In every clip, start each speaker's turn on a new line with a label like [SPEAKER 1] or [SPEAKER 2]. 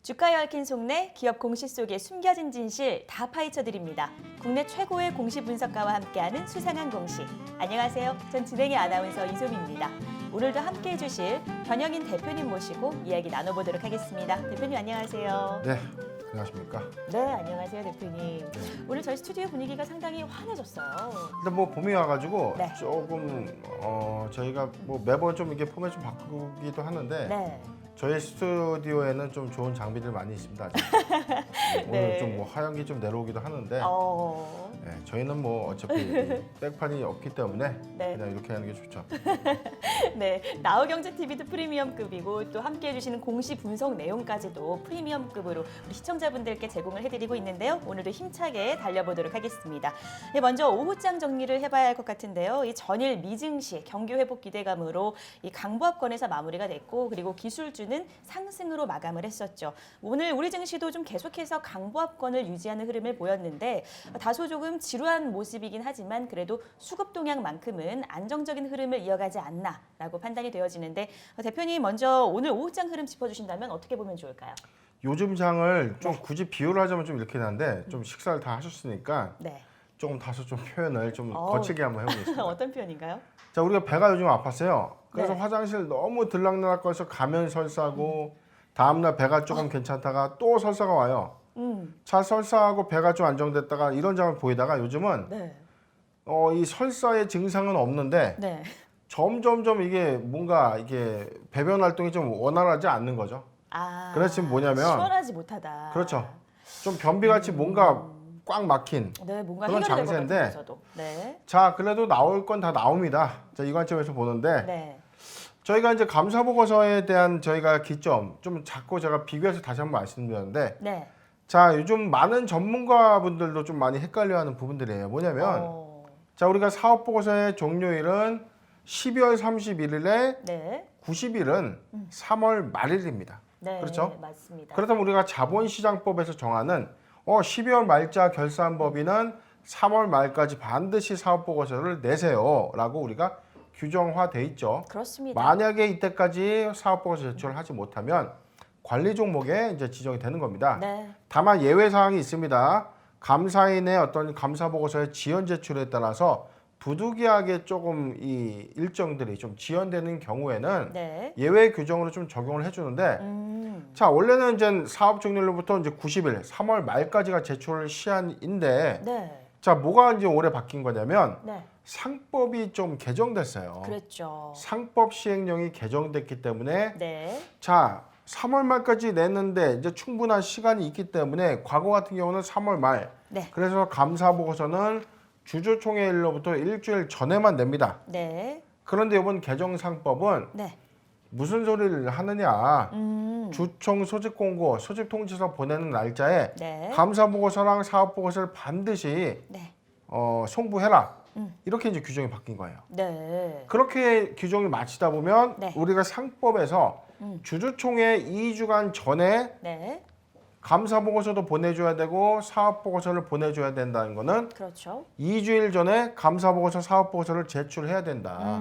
[SPEAKER 1] 주가에 얽힌 속내, 기업 공시 속의 숨겨진 진실 다 파헤쳐 드립니다. 국내 최고의 공시 분석가와 함께하는 수상한 공시. 안녕하세요. 전 진행의 아나운서 이소미입니다. 오늘도 함께해 주실 변영인 대표님 모시고 이야기 나눠보도록 하겠습니다. 대표님 안녕하세요.
[SPEAKER 2] 네, 안녕하십니까.
[SPEAKER 1] 네, 안녕하세요 대표님. 오늘 저희 스튜디오 분위기가 상당히 환해졌어요.
[SPEAKER 2] 일단 뭐 봄이 와가지고
[SPEAKER 1] 네.
[SPEAKER 2] 조금 저희가 뭐 매번 좀 이게 폼을 좀 바꾸기도 하는데
[SPEAKER 1] 네.
[SPEAKER 2] 저희 스튜디오에는 좀 좋은 장비들 많이 있습니다. 아직.
[SPEAKER 1] 네.
[SPEAKER 2] 오늘 좀 뭐 화연기 좀 내려오기도 하는데 네, 저희는 뭐 어차피 백판이 없기 때문에
[SPEAKER 1] 네.
[SPEAKER 2] 그냥 이렇게 하는 게 좋죠.
[SPEAKER 1] 네, 나우경제TV도 프리미엄급이고 또 함께해 주시는 공시 분석 내용까지도 프리미엄급으로 우리 시청자분들께 제공을 해드리고 있는데요. 오늘도 힘차게 달려보도록 하겠습니다. 네, 먼저 오후장 정리를 해봐야 할 것 같은데요. 이 전일 미증시 경기 회복 기대감으로 이 강보합권에서 마무리가 됐고 그리고 기술주는 상승으로 마감을 했었죠. 오늘 우리 증시도 좀 계속해서 강보합권을 유지하는 흐름을 보였는데 다소 조금 지루한 모습이긴 하지만 그래도 수급 동향만큼은 안정적인 흐름을 이어가지 않나라고 판단이 되어지는데 대표님 먼저 오늘 오후장 흐름 짚어주신다면 어떻게 보면 좋을까요?
[SPEAKER 2] 요즘 장을 좀
[SPEAKER 1] 네.
[SPEAKER 2] 굳이 비유를 하자면 좀 이렇게 하는데 좀 식사를 다 하셨으니까
[SPEAKER 1] 네.
[SPEAKER 2] 조금 다소 좀 표현을 좀 거칠게 한번 해보겠습니다.
[SPEAKER 1] 어떤 표현인가요?
[SPEAKER 2] 자, 우리가 배가 요즘 아팠어요. 그래서
[SPEAKER 1] 네.
[SPEAKER 2] 화장실 너무 들락날락거려서 가면 설사고 다음날 배가 조금 괜찮다가 또 설사가 와요. 자, 설사하고 배가 좀 안정됐다가 이런 장을 보이다가 요즘은
[SPEAKER 1] 네.
[SPEAKER 2] 이 설사의 증상은 없는데
[SPEAKER 1] 네.
[SPEAKER 2] 점점점 이게 뭔가 이게 배변 활동이 좀 원활하지 않는 거죠.
[SPEAKER 1] 아.
[SPEAKER 2] 그래서 지금 뭐냐면
[SPEAKER 1] 시원하지 못하다.
[SPEAKER 2] 그렇죠. 좀 변비같이 뭔가 꽉 막힌.
[SPEAKER 1] 네, 뭔가
[SPEAKER 2] 그런
[SPEAKER 1] 해결될 것
[SPEAKER 2] 장세인데
[SPEAKER 1] 같아서도. 네.
[SPEAKER 2] 자, 그래도 나올 건 다 나옵니다. 자, 이 관점에서 보는데
[SPEAKER 1] 네.
[SPEAKER 2] 저희가 이제 감사 보고서에 대한 저희가 기점 좀 자꾸 제가 비교해서 다시 한번 말씀드렸는데
[SPEAKER 1] 네.
[SPEAKER 2] 자, 요즘 많은 전문가분들도 좀 많이 헷갈려하는 부분들이에요. 뭐냐면 자, 우리가 사업 보고서의 종료일은 12월 31일에
[SPEAKER 1] 네.
[SPEAKER 2] 90일은 3월 말일입니다.
[SPEAKER 1] 네.
[SPEAKER 2] 그렇죠?
[SPEAKER 1] 맞습니다.
[SPEAKER 2] 그렇다면 우리가 자본시장법에서 정하는 12월 말자 결산법인은 3월 말까지 반드시 사업 보고서를 내세요라고 우리가 규정화돼 있죠.
[SPEAKER 1] 그렇습니다.
[SPEAKER 2] 만약에 이때까지 사업 보고서 제출을 하지 못하면 관리 종목에 이제 지정이 되는 겁니다.
[SPEAKER 1] 네.
[SPEAKER 2] 다만 예외 사항이 있습니다. 감사인의 어떤 감사 보고서의 지연 제출에 따라서 부득이하게 조금 이 일정들이 좀 지연되는 경우에는
[SPEAKER 1] 네.
[SPEAKER 2] 예외 규정으로 좀 적용을 해주는데 자, 원래는 이제 사업 종료일로부터 이제 90일, 3월 말까지가 제출 시한인데
[SPEAKER 1] 네.
[SPEAKER 2] 자, 뭐가 이제 올해 바뀐 거냐면
[SPEAKER 1] 네.
[SPEAKER 2] 상법이 좀 개정됐어요.
[SPEAKER 1] 그랬죠.
[SPEAKER 2] 상법 시행령이 개정됐기 때문에
[SPEAKER 1] 네.
[SPEAKER 2] 자, 3월 말까지 냈는데 이제 충분한 시간이 있기 때문에 과거 같은 경우는 3월 말.
[SPEAKER 1] 네.
[SPEAKER 2] 그래서 감사 보고서는 주주총회일로부터 일주일 전에만 냅니다.
[SPEAKER 1] 네.
[SPEAKER 2] 그런데 이번 개정상법은
[SPEAKER 1] 네.
[SPEAKER 2] 무슨 소리를 하느냐? 주총 소집 공고, 소집 통지서 보내는 날짜에
[SPEAKER 1] 네.
[SPEAKER 2] 감사 보고서랑 사업 보고서를 반드시
[SPEAKER 1] 네.
[SPEAKER 2] 송부해라. 이렇게 이제 규정이 바뀐 거예요.
[SPEAKER 1] 네.
[SPEAKER 2] 그렇게 규정을 마치다 보면
[SPEAKER 1] 네.
[SPEAKER 2] 우리가 상법에서 주주총회 2주간 전에
[SPEAKER 1] 네.
[SPEAKER 2] 감사 보고서도 보내줘야 되고 사업 보고서를 보내줘야 된다는 거는
[SPEAKER 1] 그렇죠.
[SPEAKER 2] 2주일 전에 감사 보고서, 사업 보고서를 제출해야 된다.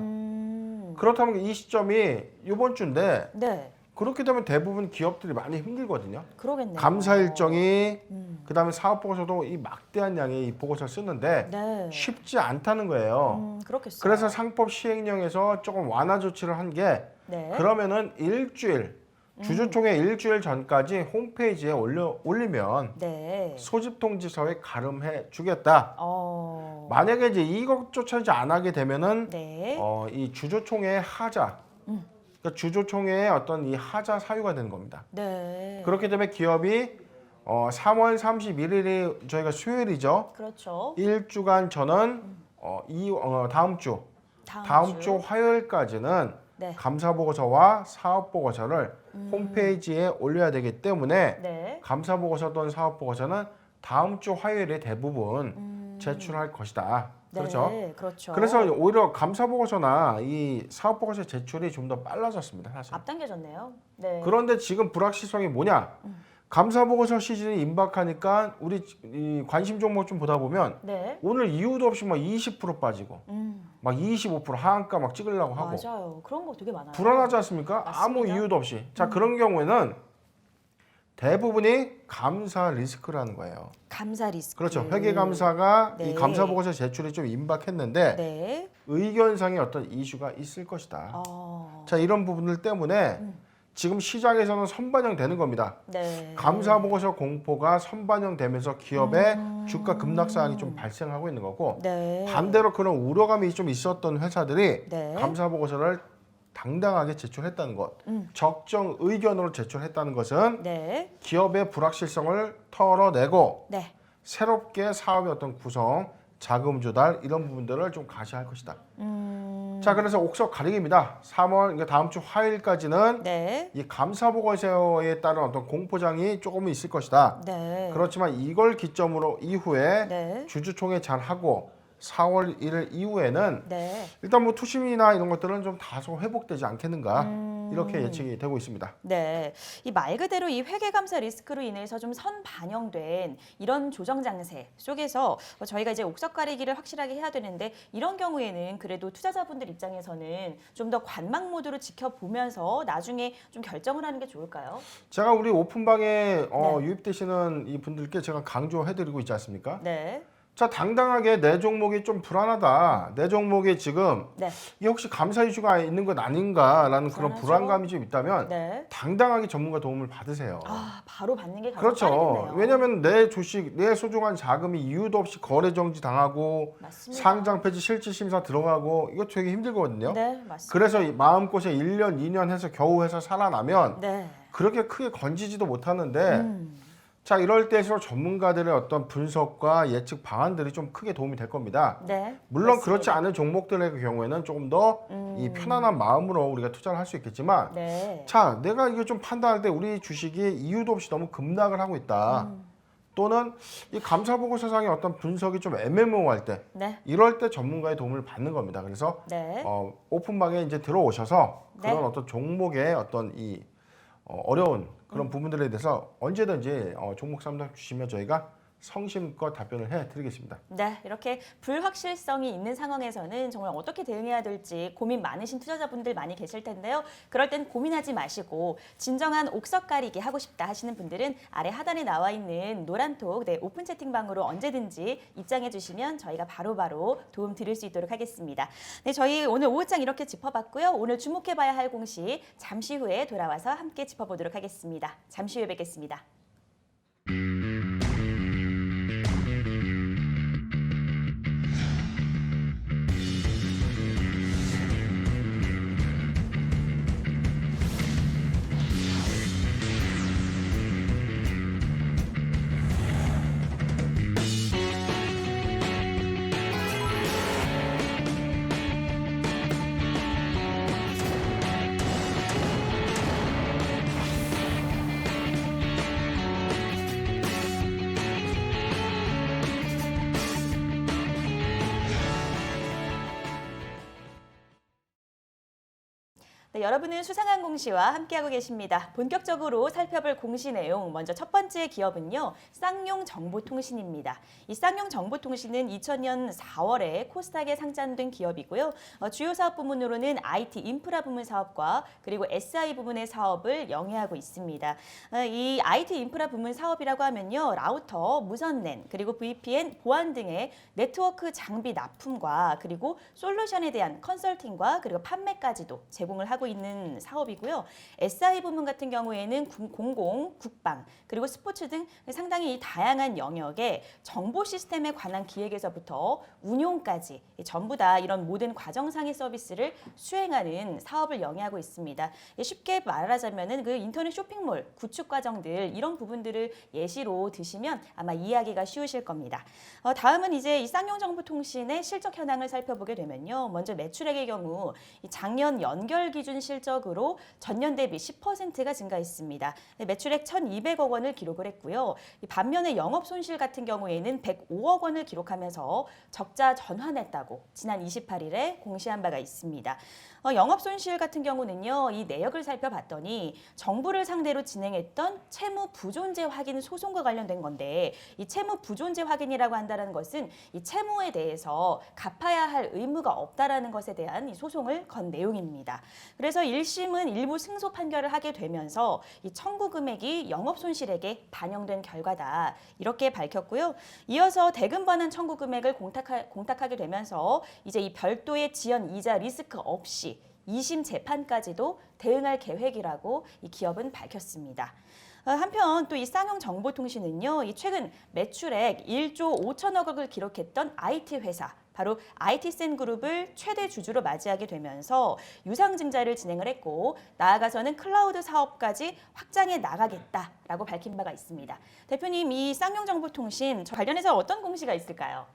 [SPEAKER 2] 그렇다면 이 시점이 이번 주인데
[SPEAKER 1] 네.
[SPEAKER 2] 그렇게 되면 대부분 기업들이 많이 힘들거든요.
[SPEAKER 1] 그러겠네요.
[SPEAKER 2] 감사 일정이 그다음에 사업 보고서도 이 막대한 양의 이 보고서를 쓰는데
[SPEAKER 1] 네.
[SPEAKER 2] 쉽지 않다는 거예요.
[SPEAKER 1] 그렇겠어요.
[SPEAKER 2] 그래서 상법 시행령에서 조금 완화 조치를 한 게
[SPEAKER 1] 네.
[SPEAKER 2] 그러면은 일주일 주주총회 일주일 전까지 홈페이지에 올리면
[SPEAKER 1] 네.
[SPEAKER 2] 소집 통지서에 가름해 주겠다. 만약에 이제 이것조차 이제 안 하게 되면은
[SPEAKER 1] 네.
[SPEAKER 2] 이 주주총회의 하자, 그러니까 주주총회의 어떤 이 하자 사유가 되는 겁니다.
[SPEAKER 1] 네.
[SPEAKER 2] 그렇게 되면 기업이 3월 31일이 저희가 수요일이죠.
[SPEAKER 1] 그렇죠.
[SPEAKER 2] 일주간 저는 다음 주 화요일까지는
[SPEAKER 1] 네.
[SPEAKER 2] 감사 보고서와 사업 보고서를 홈페이지에 올려야 되기 때문에
[SPEAKER 1] 네.
[SPEAKER 2] 감사 보고서 또는 사업 보고서는 다음 주 화요일에 대부분 제출할 것이다. 그렇죠?
[SPEAKER 1] 네. 그렇죠.
[SPEAKER 2] 그래서 오히려 감사 보고서나 이 사업 보고서 제출이 좀 더 빨라졌습니다, 사실.
[SPEAKER 1] 앞당겨졌네요. 네.
[SPEAKER 2] 그런데 지금 불확실성이 뭐냐? 감사 보고서 시즌이 임박하니까 우리 이 관심 종목 좀 보다 보면
[SPEAKER 1] 네.
[SPEAKER 2] 오늘 이유도 없이 막 20% 빠지고 막 25% 하한가 막 찍으려고 하고
[SPEAKER 1] 맞아요. 그런 거 되게 많아요.
[SPEAKER 2] 불안하지 않습니까?
[SPEAKER 1] 맞습니다.
[SPEAKER 2] 아무 이유도 없이. 자, 그런 경우에는 대부분이 감사 리스크라는 거예요.
[SPEAKER 1] 감사 리스크.
[SPEAKER 2] 그렇죠. 회계감사가
[SPEAKER 1] 네.
[SPEAKER 2] 이 감사보고서 제출이 좀 임박했는데
[SPEAKER 1] 네.
[SPEAKER 2] 의견상의 어떤 이슈가 있을 것이다. 자, 이런 부분들 때문에 지금 시장에서는 선반영되는 겁니다.
[SPEAKER 1] 네.
[SPEAKER 2] 감사보고서 공포가 선반영되면서 기업의 주가 급락 사항이 좀 발생하고 있는 거고
[SPEAKER 1] 네.
[SPEAKER 2] 반대로 그런 우려감이 좀 있었던 회사들이
[SPEAKER 1] 네.
[SPEAKER 2] 감사보고서를 당당하게 제출했다는 것, 적정 의견으로 제출했다는 것은
[SPEAKER 1] 네.
[SPEAKER 2] 기업의 불확실성을 털어내고
[SPEAKER 1] 네.
[SPEAKER 2] 새롭게 사업의 어떤 구성, 자금 조달 이런 부분들을 좀 가시할 것이다. 자, 그래서 옥석 가리기입니다. 3월, 그러니까 다음 주 화요일까지는
[SPEAKER 1] 네.
[SPEAKER 2] 이 감사보고서에 따른 어떤 공포장이 조금은 있을 것이다.
[SPEAKER 1] 네.
[SPEAKER 2] 그렇지만 이걸 기점으로 이후에
[SPEAKER 1] 네.
[SPEAKER 2] 주주총회 잘 하고 4월 1일 이후에는
[SPEAKER 1] 네.
[SPEAKER 2] 일단 뭐 투심이나 이런 것들은 좀 다소 회복되지 않겠는가 이렇게 예측이 되고 있습니다.
[SPEAKER 1] 네, 이 말 그대로 이 회계감사 리스크로 인해서 좀 선반영된 이런 조정 장세 속에서 저희가 이제 옥석 가리기를 확실하게 해야 되는데 이런 경우에는 그래도 투자자분들 입장에서는 좀 더 관망 모드로 지켜보면서 나중에 좀 결정을 하는 게 좋을까요?
[SPEAKER 2] 제가 우리 오픈방에
[SPEAKER 1] 네.
[SPEAKER 2] 유입되시는 이 분들께 제가 강조해드리고 있지 않습니까?
[SPEAKER 1] 네,
[SPEAKER 2] 자, 당당하게 내 종목이 좀 불안하다. 내 종목이 지금
[SPEAKER 1] 네,
[SPEAKER 2] 이게 혹시 감사 이슈가 있는 것 아닌가라는 그런
[SPEAKER 1] 불안하죠.
[SPEAKER 2] 불안감이 좀 있다면
[SPEAKER 1] 네.
[SPEAKER 2] 당당하게 전문가 도움을 받으세요.
[SPEAKER 1] 아, 바로 받는 게 가장
[SPEAKER 2] 그렇죠.
[SPEAKER 1] 빠르겠네요.
[SPEAKER 2] 왜냐하면 내 주식, 내 소중한 자금이 이유도 없이 거래 정지 당하고
[SPEAKER 1] 맞습니다.
[SPEAKER 2] 상장 폐지 실질 심사 들어가고 이거 되게 힘들거든요.
[SPEAKER 1] 네, 맞습니다.
[SPEAKER 2] 그래서 이 마음고생 1년, 2년 해서 겨우 해서 살아나면
[SPEAKER 1] 네,
[SPEAKER 2] 그렇게 크게 건지지도 못하는데 자, 이럴 때일수록 전문가들의 어떤 분석과 예측 방안들이 좀 크게 도움이 될 겁니다.
[SPEAKER 1] 네.
[SPEAKER 2] 물론
[SPEAKER 1] 맞습니다.
[SPEAKER 2] 그렇지 않은 종목들의 경우에는 조금 더 이 편안한 마음으로 우리가 투자를 할 수 있겠지만
[SPEAKER 1] 네,
[SPEAKER 2] 자, 내가 이거 좀 판단할 때 우리 주식이 이유도 없이 너무 급락을 하고 있다. 또는 이 감사보고서상의 어떤 분석이 좀 애매모호할 때
[SPEAKER 1] 네,
[SPEAKER 2] 이럴 때 전문가의 도움을 받는 겁니다. 그래서
[SPEAKER 1] 네.
[SPEAKER 2] 오픈방에 이제 들어오셔서
[SPEAKER 1] 네.
[SPEAKER 2] 그런 어떤 종목의 어떤 이 어려운 그런 부분들에 대해서 언제든지 종목 상담 주시면 저희가 성심껏 답변을 해드리겠습니다.
[SPEAKER 1] 네, 이렇게 불확실성이 있는 상황에서는 정말 어떻게 대응해야 될지 고민 많으신 투자자분들 많이 계실 텐데요. 그럴 땐 고민하지 마시고 진정한 옥석 가리기 하고 싶다 하시는 분들은 아래 하단에 나와 있는 노란톡 오픈 채팅방으로 언제든지 입장해 주시면 저희가 바로바로 도움 드릴 수 있도록 하겠습니다. 네, 저희 오늘 오후장 이렇게 짚어봤고요. 오늘 주목해봐야 할 공시 잠시 후에 돌아와서 함께 짚어보도록 하겠습니다. 잠시 후에 뵙겠습니다. 네, 여러분은 수상한 공시와 함께하고 계십니다. 본격적으로 살펴볼 공시 내용, 먼저 첫 번째 기업은요. 쌍용정보통신입니다. 이 쌍용정보통신은 2000년 4월에 코스닥에 상장된 기업이고요. 주요 사업 부문으로는 IT 인프라 부문 사업과 그리고 SI 부문의 사업을 영위하고 있습니다. 이 IT 인프라 부문 사업이라고 하면요. 라우터, 무선랜, 그리고 VPN, 보안 등의 네트워크 장비 납품과 그리고 솔루션에 대한 컨설팅과 그리고 판매까지도 제공을 하고 있는 사업이고요. SI 부문 같은 경우에는 공공, 국방, 그리고 스포츠 등 상당히 다양한 영역의 정보 시스템에 관한 기획에서부터 운용까지 전부 다 이런 모든 과정상의 서비스를 수행하는 사업을 영위하고 있습니다. 쉽게 말하자면은 그 인터넷 쇼핑몰 구축 과정들 이런 부분들을 예시로 드시면 아마 이해하기가 쉬우실 겁니다. 다음은 이제 이 쌍용정보통신의 실적 현황을 살펴보게 되면요. 먼저 매출액의 경우 작년 연결 기준 실적으로 전년 대비 10%가 증가했습니다. 매출액 1,200억 원을 기록을 했고요. 반면에 영업 손실 같은 경우에는 105억 원을 기록하면서 적자 전환했다고 지난 28일에 공시한 바가 있습니다. 영업 손실 같은 경우는요, 이 내역을 살펴봤더니 정부를 상대로 진행했던 채무 부존재 확인 소송과 관련된 건데, 이 채무 부존재 확인이라고 한다는 것은 이 채무에 대해서 갚아야 할 의무가 없다라는 것에 대한 이 소송을 건 내용입니다. 그래서 1심은 일부 승소 판결을 하게 되면서 이 청구 금액이 영업 손실액에 반영된 결과다, 이렇게 밝혔고요. 이어서 대금 반환 청구 금액을 공탁하게 되면서 이제 이 별도의 지연 이자 리스크 없이 2심 재판까지도 대응할 계획이라고 이 기업은 밝혔습니다. 한편 또 이 쌍용정보통신은요, 이 최근 매출액 1조 5천억을 기록했던 IT 회사, 바로 IT센그룹을 최대 주주로 맞이하게 되면서 유상증자를 진행을 했고, 나아가서는 클라우드 사업까지 확장해 나가겠다라고 밝힌 바가 있습니다. 대표님, 이 쌍용정보통신 관련해서 어떤 공시가 있을까요?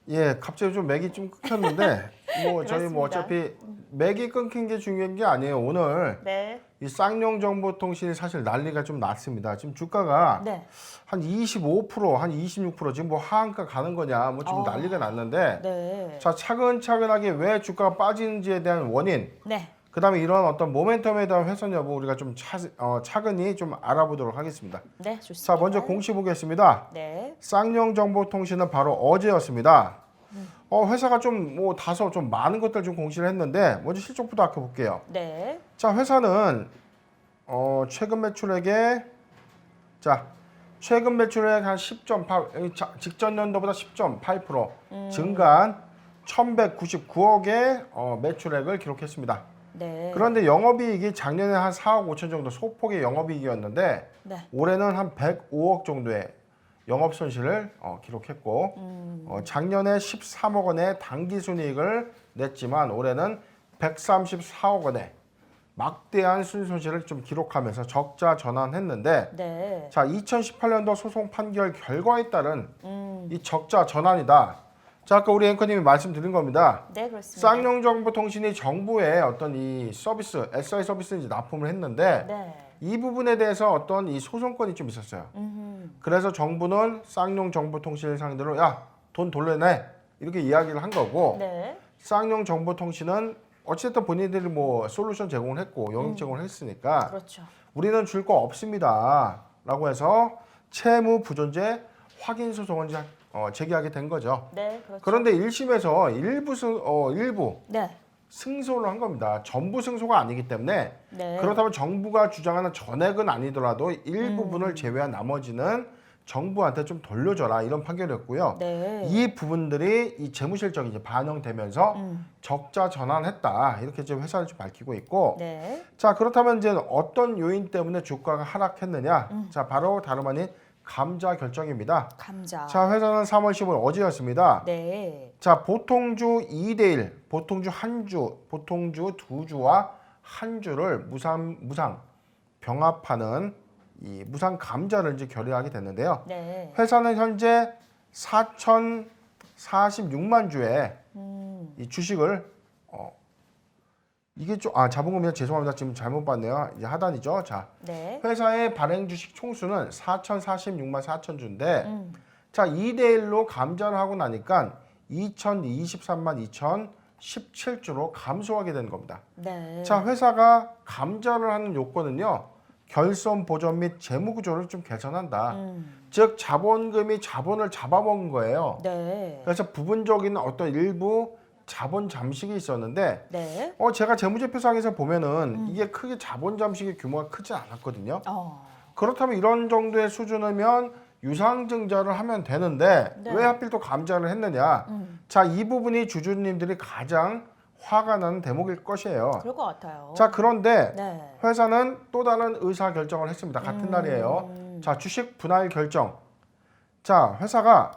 [SPEAKER 2] 예, 갑자기 좀 맥이 좀 끊겼는데 뭐 저희 뭐 어차피 맥이 끊긴 게 중요한 게 아니에요. 오늘
[SPEAKER 1] 네.
[SPEAKER 2] 이 쌍용정보통신이 사실 난리가 좀 났습니다. 지금 주가가
[SPEAKER 1] 네.
[SPEAKER 2] 한 25%, 한 26% 지금 뭐 하한가 가는 거냐, 뭐 지금 난리가 났는데,
[SPEAKER 1] 네.
[SPEAKER 2] 자 차근차근하게 왜 주가가 빠지는지에 대한 원인,
[SPEAKER 1] 네.
[SPEAKER 2] 그다음에 이런 어떤 모멘텀에 대한 훼손 여부 우리가 좀 차근히 좀 알아보도록 하겠습니다.
[SPEAKER 1] 네, 좋습니다.
[SPEAKER 2] 자, 먼저 공시 보겠습니다.
[SPEAKER 1] 네.
[SPEAKER 2] 쌍용정보통신은 바로 어제였습니다. 회사가 좀 뭐 다소 좀 많은 것들 좀 공시를 했는데, 먼저 실적부터 아까 볼게요.
[SPEAKER 1] 네.
[SPEAKER 2] 자, 회사는 최근 매출액에 최근 매출액 한 10.8, 직전 연도보다 10.8% 증가한 1,199억의 매출액을 기록했습니다.
[SPEAKER 1] 네.
[SPEAKER 2] 그런데 영업이익이 작년에 한 4억 5천 정도 소폭의 영업이익이었는데,
[SPEAKER 1] 네.
[SPEAKER 2] 올해는 한 105억 정도의 영업 손실을 기록했고, 작년에 13억 원의 당기순이익을 냈지만 올해는 134억 원의 막대한 순손실을 좀 기록하면서 적자 전환했는데,
[SPEAKER 1] 네.
[SPEAKER 2] 자 2018년도 소송 판결 결과에 따른 이 적자 전환이다. 자, 아까 우리 앵커님이 말씀드린 겁니다.
[SPEAKER 1] 네, 그렇습니다.
[SPEAKER 2] 쌍용정보통신이 정부에 어떤 이 서비스, SI 서비스인지 납품을 했는데,
[SPEAKER 1] 네.
[SPEAKER 2] 이 부분에 대해서 어떤 이 소송권이 좀 있었어요. 그래서 정부는 쌍용정보통신을 상대로 야, 돈 돌려내, 이렇게 이야기를 한 거고,
[SPEAKER 1] 네.
[SPEAKER 2] 쌍용정보통신은 어쨌든 본인들이 뭐 솔루션 제공을 했고 영역 제공을 했으니까
[SPEAKER 1] 그렇죠.
[SPEAKER 2] 우리는 줄 거 없습니다 라고 해서 채무 부존재 확인 소송을 제기하게 된 거죠.
[SPEAKER 1] 네, 그렇죠.
[SPEAKER 2] 그런데 1심에서 일부
[SPEAKER 1] 네.
[SPEAKER 2] 승소를 한 겁니다. 전부 승소가 아니기 때문에,
[SPEAKER 1] 네.
[SPEAKER 2] 그렇다면 정부가 주장하는 전액은 아니더라도 일부분을 제외한 나머지는 정부한테 좀 돌려줘라, 이런 판결이었고요.
[SPEAKER 1] 네.
[SPEAKER 2] 이 부분들이 이 재무실적이 이제 반영되면서 적자 전환했다, 이렇게 지금 회사를 좀 밝히고 있고,
[SPEAKER 1] 네.
[SPEAKER 2] 자 그렇다면 이제 어떤 요인 때문에 주가가 하락했느냐? 자 바로 다름 아닌 감자 결정입니다.
[SPEAKER 1] 감자.
[SPEAKER 2] 자 회사는 3월 15일 어제였습니다.
[SPEAKER 1] 네.
[SPEAKER 2] 자 보통주 2대1, 보통주 한 주, 보통주 두 주와 한 주를 무상 병합하는 이 무상 감자를 이제 결의하게 됐는데요.
[SPEAKER 1] 네.
[SPEAKER 2] 회사는 현재 4,046만 주의 이 주식을 이게 좀 자본금이요, 죄송합니다. 지금 잘못 봤네요. 이제 하단이죠. 자,
[SPEAKER 1] 네.
[SPEAKER 2] 회사의 발행 주식 총수는 4,046만 4천 주인데, 자 2대1로 감자를 하고 나니까 2,023만 2,017주로 감소하게 된 겁니다.
[SPEAKER 1] 네.
[SPEAKER 2] 자, 회사가 감자를 하는 요건은요, 결손 보전 및 재무 구조를 좀 개선한다. 즉 자본금이 자본을 잡아먹은 거예요.
[SPEAKER 1] 네.
[SPEAKER 2] 그래서 부분적인 어떤 일부 자본 잠식이 있었는데,
[SPEAKER 1] 네.
[SPEAKER 2] 제가 재무제표상에서 보면은 이게 크게 자본 잠식의 규모가 크지 않았거든요. 그렇다면 이런 정도의 수준이면 유상증자를 하면 되는데,
[SPEAKER 1] 네.
[SPEAKER 2] 왜 하필 또 감자를 했느냐? 자, 이 부분이 주주님들이 가장 화가 나는 대목일 것이에요.
[SPEAKER 1] 그럴 것 같아요.
[SPEAKER 2] 자, 그런데
[SPEAKER 1] 네.
[SPEAKER 2] 회사는 또 다른 의사 결정을 했습니다. 같은 날이에요. 자, 주식 분할 결정. 자, 회사가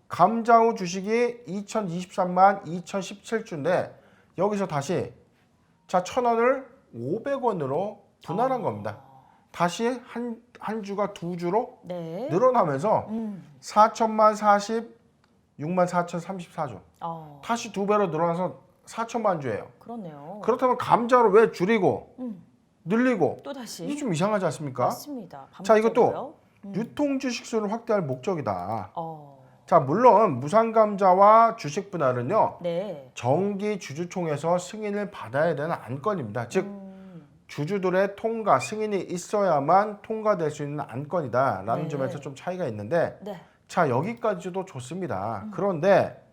[SPEAKER 2] 감자우 주식이 2,023만 2,017주인데 여기서 다시 자 1,000원을 500원으로 분할한 겁니다. 다시 한 주가 두 주로
[SPEAKER 1] 네.
[SPEAKER 2] 늘어나면서 4천만 46만 4,034주. 다시 두 배로 늘어나서 4천만 주예요.
[SPEAKER 1] 그렇네요.
[SPEAKER 2] 그렇다면 감자를 왜 줄이고 늘리고,
[SPEAKER 1] 또 다시.
[SPEAKER 2] 이게 좀 이상하지 않습니까?
[SPEAKER 1] 맞습니다.
[SPEAKER 2] 자, 이것도
[SPEAKER 1] 반복적으로요.
[SPEAKER 2] 유통 주식 수를 확대할 목적이다. 자, 물론 무상감자와 주식 분할은요.
[SPEAKER 1] 네.
[SPEAKER 2] 정기 주주총회에서 승인을 받아야 되는 안건입니다. 즉 주주들의 통과, 승인이 있어야만 통과될 수 있는 안건이다라는
[SPEAKER 1] 네.
[SPEAKER 2] 점에서 좀 차이가 있는데
[SPEAKER 1] 네.
[SPEAKER 2] 자, 여기까지도 좋습니다. 그런데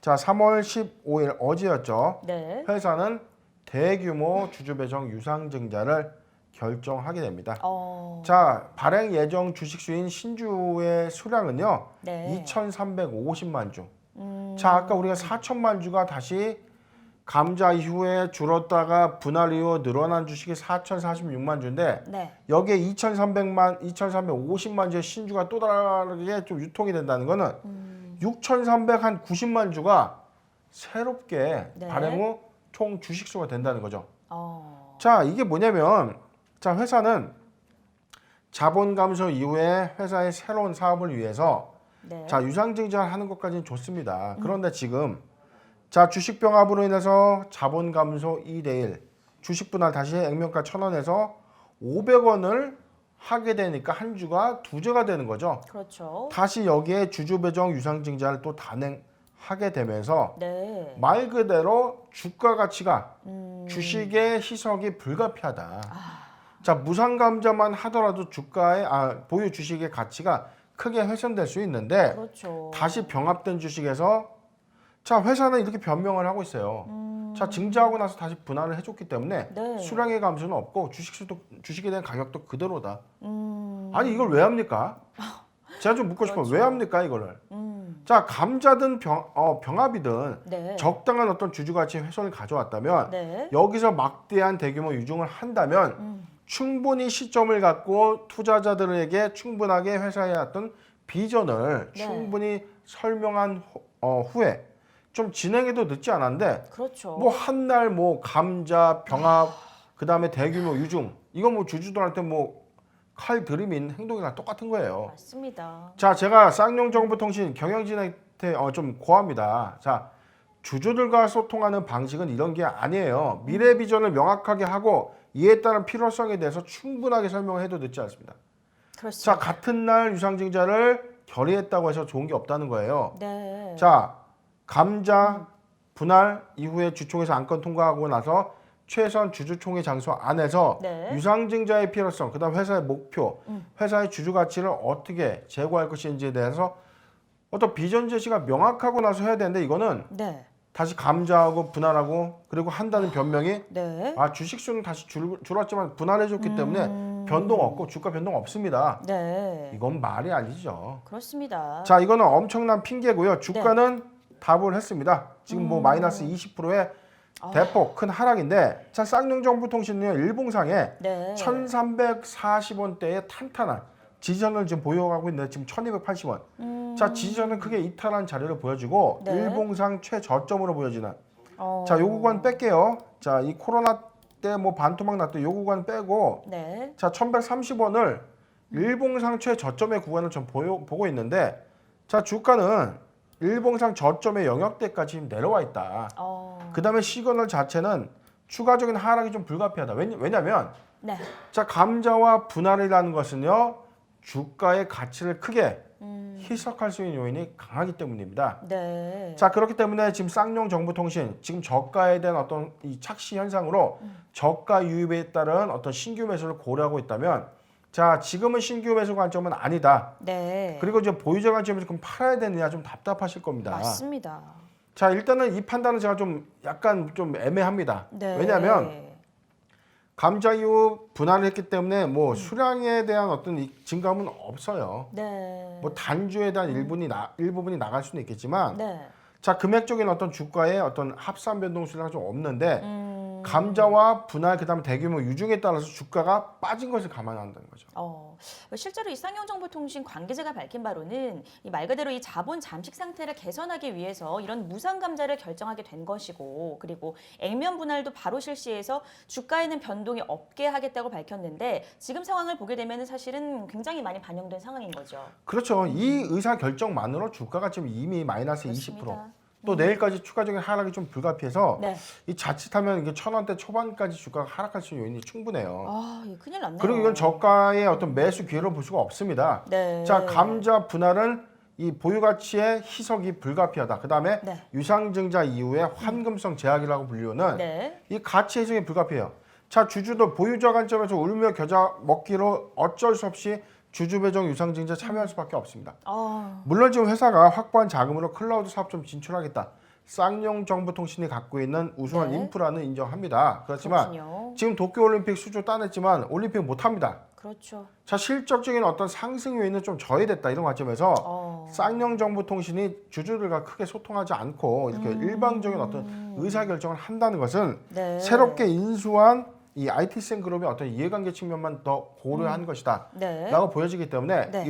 [SPEAKER 2] 자, 3월 15일 어제였죠.
[SPEAKER 1] 네.
[SPEAKER 2] 회사는 대규모 주주 배정 유상증자를 결정하게 됩니다. 자, 발행 예정 주식 수인 신주의 수량은요.
[SPEAKER 1] 네.
[SPEAKER 2] 2,350만 주. 자, 아까 우리가 4천만 주가 다시 감자 이후에 줄었다가 분할 이후 늘어난 주식이 4,046만 주인데
[SPEAKER 1] 네.
[SPEAKER 2] 여기에 2,350만 주의 신주가 또 다르게 좀 유통이 된다는 거는 6,390만 주가 새롭게
[SPEAKER 1] 네.
[SPEAKER 2] 발행 후 총 주식 수가 된다는 거죠.
[SPEAKER 1] 자,
[SPEAKER 2] 자, 이게 뭐냐면 자, 회사는 자본 감소 이후에 회사의 새로운 사업을 위해서
[SPEAKER 1] 네.
[SPEAKER 2] 자, 유상증자를 하는 것까지는 좋습니다. 그런데 지금 자, 주식 병합으로 인해서 자본 감소 2대1 주식 분할 다시 액면가 1,000원에서 500원을 하게 되니까 한 주가 두 주가 되는 거죠.
[SPEAKER 1] 그렇죠.
[SPEAKER 2] 다시 여기에 주주 배정 유상증자를 또 단행하게 되면서
[SPEAKER 1] 네.
[SPEAKER 2] 말 그대로 주가 가치가 주식의 희석이 불가피하다. 자, 무상감자만 하더라도 주가의 보유 주식의 가치가 크게 훼손될 수 있는데
[SPEAKER 1] 그렇죠.
[SPEAKER 2] 다시 병합된 주식에서 자, 회사는 이렇게 변명을 하고 있어요. 자, 증자하고 나서 다시 분할을 해줬기 때문에
[SPEAKER 1] 네.
[SPEAKER 2] 수량의 감소는 없고 주식에 대한 가격도 그대로다. 아니 이걸 왜 합니까? 제가 좀 묻고 싶어요. 왜 합니까 이거를? 자, 감자든 병합이든
[SPEAKER 1] 네.
[SPEAKER 2] 적당한 어떤 주주 가치 훼손을 가져왔다면
[SPEAKER 1] 네.
[SPEAKER 2] 여기서 막대한 대규모 유증을 한다면 충분히 시점을 갖고 투자자들에게 충분하게 회사의 어떤 비전을
[SPEAKER 1] 네.
[SPEAKER 2] 충분히 설명한 후에 좀 진행해도 늦지 않았는데
[SPEAKER 1] 그렇죠.
[SPEAKER 2] 뭐 한 날 뭐 감자 병합 그다음에 대규모 유증 이거 뭐 주주들한테 뭐 칼 들이민 행동이랑 똑같은 거예요.
[SPEAKER 1] 맞습니다.
[SPEAKER 2] 자, 제가 쌍용정보통신 경영진한테 좀 고합니다. 자, 주주들과 소통하는 방식은 이런 게 아니에요. 미래 비전을 명확하게 하고 이에 따른 필요성에 대해서 충분하게 설명을 해도 늦지 않습니다.
[SPEAKER 1] 그렇습니다.
[SPEAKER 2] 자, 같은 날 유상증자를 결의했다고 해서 좋은 게 없다는 거예요.
[SPEAKER 1] 네.
[SPEAKER 2] 자, 감자 분할 이후에 주총에서 안건 통과하고 나서 최선 주주총회 장소 안에서
[SPEAKER 1] 네.
[SPEAKER 2] 유상증자의 필요성, 그다음 회사의 목표, 회사의 주주 가치를 어떻게 제고할 것인지에 대해서 어떤 비전 제시가 명확하고 나서 해야 되는데 이거는
[SPEAKER 1] 네.
[SPEAKER 2] 다시 감자하고 분할하고 그리고 한다는 변명이
[SPEAKER 1] 네.
[SPEAKER 2] 주식 수는 다시 줄었지만 분할해줬기 때문에 변동 없고 주가 변동 없습니다.
[SPEAKER 1] 네.
[SPEAKER 2] 이건 말이 아니죠.
[SPEAKER 1] 그렇습니다.
[SPEAKER 2] 자, 이거는 엄청난 핑계고요. 주가는 답을 했습니다. 지금 뭐 마이너스 20%의 대폭 큰 하락인데 자, 쌍용정보통신은요 일봉상에
[SPEAKER 1] 네.
[SPEAKER 2] 1,340원대의 탄탄한 지지선을 지금 보유하고 있는데 지금 1,280원. 자, 지지선은 크게 이탈한 자리를 보여주고
[SPEAKER 1] 네.
[SPEAKER 2] 일봉상 최저점으로 보여지는.
[SPEAKER 1] 어.
[SPEAKER 2] 자, 요 구간 뺄게요. 자, 이 코로나 때 뭐 반토막 났던 요 구간 빼고
[SPEAKER 1] 네.
[SPEAKER 2] 자, 1,130원을 일봉상 최저점의 구간을 좀 보고 있는데 자, 주가는 일봉상 저점의 영역대까지 내려와 있다. 그 다음에 시그널 자체는 추가적인 하락이 좀 불가피하다. 왜냐면
[SPEAKER 1] 네.
[SPEAKER 2] 자, 감자와 분할이라는 것은요 주가의 가치를 크게 희석할 수 있는 요인이 강하기 때문입니다.
[SPEAKER 1] 네.
[SPEAKER 2] 자, 그렇기 때문에 지금 쌍용정보통신 지금 저가에 대한 어떤 이 착시 현상으로 저가 유입에 따른 어떤 신규 매수를 고려하고 있다면 자, 지금은 신규 매수 관점은 아니다.
[SPEAKER 1] 네.
[SPEAKER 2] 그리고 이제 보유자 관점에서 그럼 팔아야 되느냐 좀 답답하실 겁니다.
[SPEAKER 1] 맞습니다.
[SPEAKER 2] 자, 일단은 이 판단은 제가 좀 약간 좀 애매합니다.
[SPEAKER 1] 네.
[SPEAKER 2] 왜냐하면 감자 이후 분할을 했기 때문에 뭐 수량에 대한 어떤 이 증감은 없어요.
[SPEAKER 1] 네.
[SPEAKER 2] 뭐 단주에 대한 일부분이 나갈 수는 있겠지만
[SPEAKER 1] 네.
[SPEAKER 2] 자, 금액적인 어떤 주가의 어떤 합산 변동 수량은 좀 없는데 감자와 분할 그다음에 대규모 유증에 따라서 주가가 빠진 것을 감안한다는 거죠.
[SPEAKER 1] 실제로 이 쌍용정보통신 관계자가 밝힌 바로는 이 말 그대로 이 자본 잠식 상태를 개선하기 위해서 이런 무상감자를 결정하게 된 것이고 그리고 액면 분할도 바로 실시해서 주가에는 변동이 없게 하겠다고 밝혔는데 지금 상황을 보게 되면 사실은 굉장히 많이 반영된 상황인 거죠.
[SPEAKER 2] 그렇죠. 이 의사 결정만으로 주가가 지금 이미 마이너스
[SPEAKER 1] 그렇습니다.
[SPEAKER 2] 20%. 또 내일까지 추가적인 하락이 좀 불가피해서
[SPEAKER 1] 네.
[SPEAKER 2] 이 자칫하면 이게 1,000원대 초반까지 주가가 하락할 수 있는 요인이 충분해요.
[SPEAKER 1] 이거 큰일 났네요.
[SPEAKER 2] 그리고 이건 저가의 어떤 매수 기회로 볼 수가 없습니다.
[SPEAKER 1] 네.
[SPEAKER 2] 자, 감자 분할은 이 보유 가치의 희석이 불가피하다. 그다음에
[SPEAKER 1] 네.
[SPEAKER 2] 유상증자 이후에 환금성 제약이라고 불리우는
[SPEAKER 1] 네.
[SPEAKER 2] 이 가치 해석이 불가피해요. 자, 주주도 보유자 관점에서 울며 겨자 먹기로 어쩔 수 없이 주주 배정 유상증자에 참여할 수밖에 없습니다. 물론 지금 회사가 확보한 자금으로 클라우드 사업 좀 진출하겠다. 쌍용 정보통신이 갖고 있는 우수한
[SPEAKER 1] 네.
[SPEAKER 2] 인프라는 인정합니다. 그렇지만
[SPEAKER 1] 그렇군요.
[SPEAKER 2] 지금 도쿄올림픽 수주 따냈지만 올림픽 못합니다.
[SPEAKER 1] 그렇죠.
[SPEAKER 2] 자, 실적적인 어떤 상승 요인은 좀 저해됐다 이런 관점에서 쌍용 정보통신이 주주들과 크게 소통하지 않고 이렇게 일방적인 어떤 의사결정을 한다는 것은
[SPEAKER 1] 네.
[SPEAKER 2] 새롭게 인수한 이 IT센 그룹의 어떤 이해관계 측면만 더 고려한 것이다
[SPEAKER 1] 네.
[SPEAKER 2] 라고 보여지기 때문에
[SPEAKER 1] 네.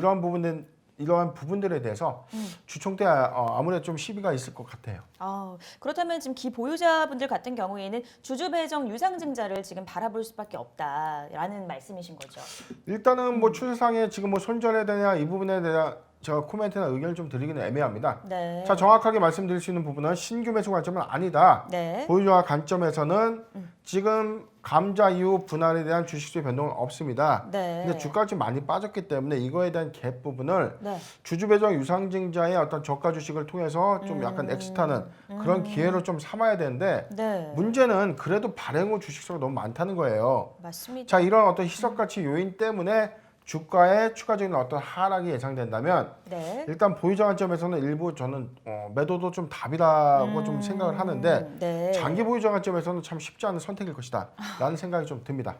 [SPEAKER 2] 이러한 부분들에 대해서 주총 때 아무래도 좀 시비가 있을 것 같아요.
[SPEAKER 1] 그렇다면 지금 기보유자분들 같은 경우에는 주주 배정 유상증자를 지금 바라볼 수밖에 없다라는 말씀이신 거죠.
[SPEAKER 2] 일단은 뭐 추세상에 지금 뭐 손절해야 되냐 이 부분에 대한 제가 코멘트나 의견을 좀 드리기는 애매합니다.
[SPEAKER 1] 네.
[SPEAKER 2] 자, 정확하게 말씀드릴 수 있는 부분은 신규 매수 관점은 아니다.
[SPEAKER 1] 네.
[SPEAKER 2] 보유자 관점에서는 지금 감자 이후 분할에 대한 주식수의 변동은 없습니다.
[SPEAKER 1] 네.
[SPEAKER 2] 근데 주가가 지금 많이 빠졌기 때문에 이거에 대한 갭 부분을
[SPEAKER 1] 네.
[SPEAKER 2] 주주 배정 유상증자의 어떤 저가 주식을 통해서 좀 약간 엑시트하는 그런 기회로 좀 삼아야 되는데
[SPEAKER 1] 네.
[SPEAKER 2] 문제는 그래도 발행 후 주식수가 너무 많다는 거예요.
[SPEAKER 1] 맞습니다.
[SPEAKER 2] 자, 이런 어떤 희석 가치 요인 때문에 주가에 추가적인 어떤 하락이 예상된다면
[SPEAKER 1] 네.
[SPEAKER 2] 일단 보유자 관점에서는 일부 저는 매도도 좀 답이라고 좀 생각을 하는데
[SPEAKER 1] 네.
[SPEAKER 2] 장기 보유자 관점에서는 참 쉽지 않은 선택일 것이다 라는 생각이 좀 듭니다.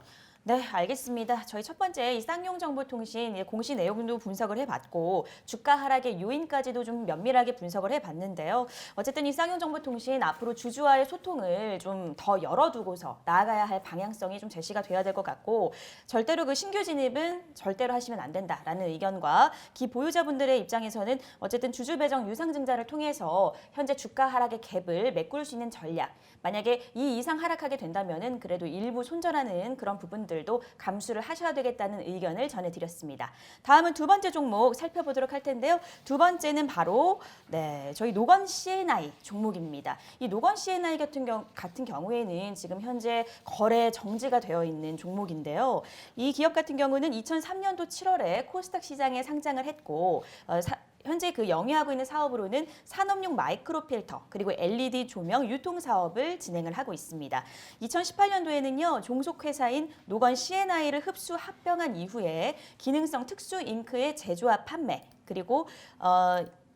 [SPEAKER 1] 네, 알겠습니다. 저희 첫 번째 이 쌍용 정보통신 공시 내용도 분석을 해봤고 주가 하락의 요인까지도 좀 면밀하게 분석을 해봤는데요. 어쨌든 이 쌍용 정보통신 앞으로 주주와의 소통을 좀 더 열어두고서 나아가야 할 방향성이 좀 제시가 돼야 될 것 같고 절대로 그 신규 진입은 절대로 하시면 안 된다라는 의견과 기보유자분들의 입장에서는 어쨌든 주주 배정 유상증자를 통해서 현재 주가 하락의 갭을 메꿀 수 있는 전략. 만약에 이 이상 하락하게 된다면은 그래도 일부 손절하는 그런 부분들도 감수를 하셔야 되겠다는 의견을 전해드렸습니다. 다음은 두 번째 종목 살펴보도록 할 텐데요. 두 번째는 바로 저희 노건 C&I 종목입니다. 이 노건 C&I 같은 경우에는 지금 현재 거래 정지가 되어 있는 종목인데요. 이 기업 같은 경우는 2003년도 7월에 코스닥 시장에 상장을 했고 현재 그 영위하고 있는 사업으로는 산업용 마이크로 필터 그리고 LED 조명 유통 사업을 진행을 하고 있습니다. 2018년도에는요 종속 회사인 노건 C&I를 흡수 합병한 이후에 기능성 특수 잉크의 제조와 판매 그리고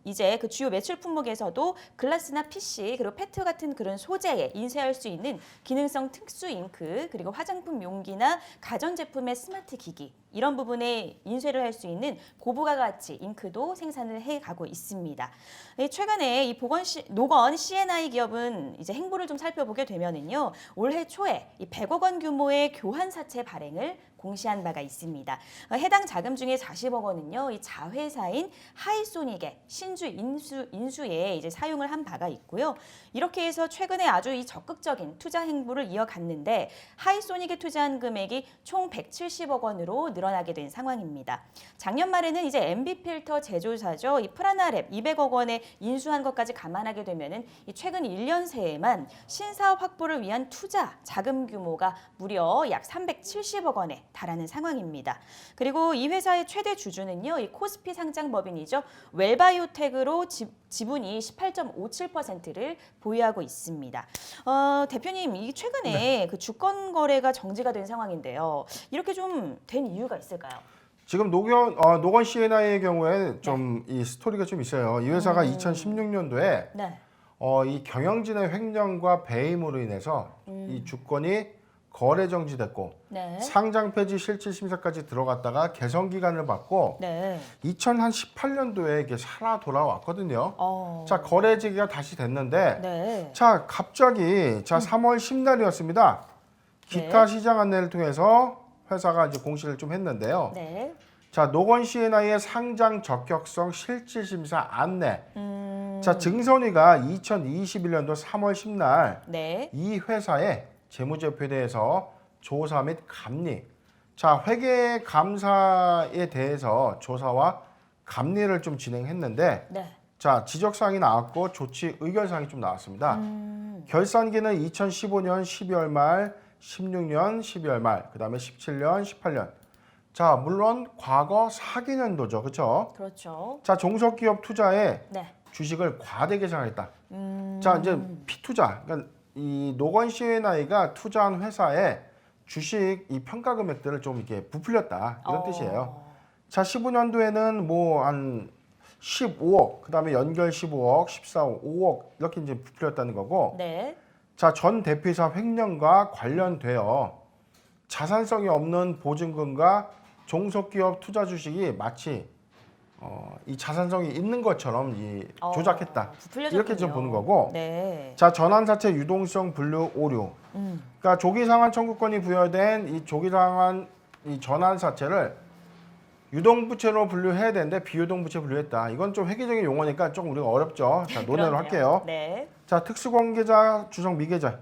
[SPEAKER 1] 이제 그 주요 매출 품목에서도 글라스나 PC 그리고 페트 같은 그런 소재에 인쇄할 수 있는 기능성 특수 잉크 그리고 화장품 용기나 가전제품의 스마트 기기 이런 부분에 인쇄를 할 수 있는 고부가 가치 잉크도 생산을 해가고 있습니다. 최근에 이 노건 C&I 기업은 이제 행보를 좀 살펴보게 되면은요 올해 초에 이 100억 원 규모의 교환 사채 발행을 공시한 바가 있습니다. 해당 자금 중에 40억 원은요 이 자회사인 하이소닉의 신주 인수에 이제 사용을 한 바가 있고요. 이렇게 해서 최근에 아주 이 적극적인 투자 행보를 이어갔는데 하이소닉에 투자한 금액이 총 170억 원으로 늘어나게 된 상황입니다. 작년 말에는 이제 MB 필터 제조사죠. 이 프라나랩 200억 원에 인수한 것까지 감안하게 되면은 이 최근 1년 새에만 신사업 확보를 위한 투자 자금 규모가 무려 약 370억 원에 달하는 상황입니다. 그리고 이 회사의 최대 주주는요, 이 코스피 상장 법인이죠. 웰바이오텍으로 지분이 18.57%를 보유하고 있습니다. 대표님, 이 최근에 그 주권 거래가 정지가 된 상황인데요. 이렇게 좀 된 이유가 있을까요?
[SPEAKER 2] 지금 노건 C&I의 경우에 좀 이 스토리가 좀 있어요. 이 회사가 2016년도에 이 경영진의 횡령과 배임으로 인해서 이 주권이 거래 정지됐고 상장 폐지 실질 심사까지 들어갔다가 개선 기간을 받고 2018년도에 이게 살아 돌아왔거든요. 자, 거래 재개가 다시 됐는데 자, 갑자기 3월 10날이었습니다. 기타 시장 안내를 통해서 회사가 이제 공시를 좀 했는데요. 자, 노건 C&I의 상장 적격성 실질 심사 안내. 자, 증선위가 2021년도 3월 10날 이 회사의 재무제표에 대해서 조사 및 감리. 자, 회계 감사에 대해서 조사와 감리를 좀 진행했는데 자, 지적사항이 나왔고 조치 의결사항이 좀 나왔습니다. 결산기는 2015년 12월 말, 16년 12월 말, 그다음에 17년, 18년. 자, 물론 과거 4개년도죠. 그렇죠?
[SPEAKER 1] 그렇죠.
[SPEAKER 2] 자, 종속기업 투자에
[SPEAKER 1] 네.
[SPEAKER 2] 주식을 과대 계산했다. 자, 이제 피투자. 그러니까 이 노건 C&I가 투자한 회사에 주식 이 평가 금액들을 좀 이렇게 부풀렸다. 이런 뜻이에요. 자, 15년도에는 뭐 한 15억, 그다음에 연결 15억, 14억, 5억 이렇게 이제 부풀렸다는 거고.
[SPEAKER 1] 네.
[SPEAKER 2] 자, 전 대표이사 횡령과 관련되어 자산성이 없는 보증금과 종속기업 투자 주식이 마치 이 자산성이 있는 것처럼 조작했다.
[SPEAKER 1] 부풀려졌군요.
[SPEAKER 2] 이렇게 좀 보는 거고.
[SPEAKER 1] 네.
[SPEAKER 2] 자, 전환사채 유동성 분류 오류. 그러니까 조기상환 청구권이 부여된 이 조기상환 이 전환사채를 유동부채로 분류해야 되는데 비유동부채 분류했다. 이건 좀 회계적인 용어니까 조금 우리가 어렵죠. 자, 논의를
[SPEAKER 1] 그렇네요.
[SPEAKER 2] 할게요.
[SPEAKER 1] 네.
[SPEAKER 2] 자, 특수관계자 주석 미계좌.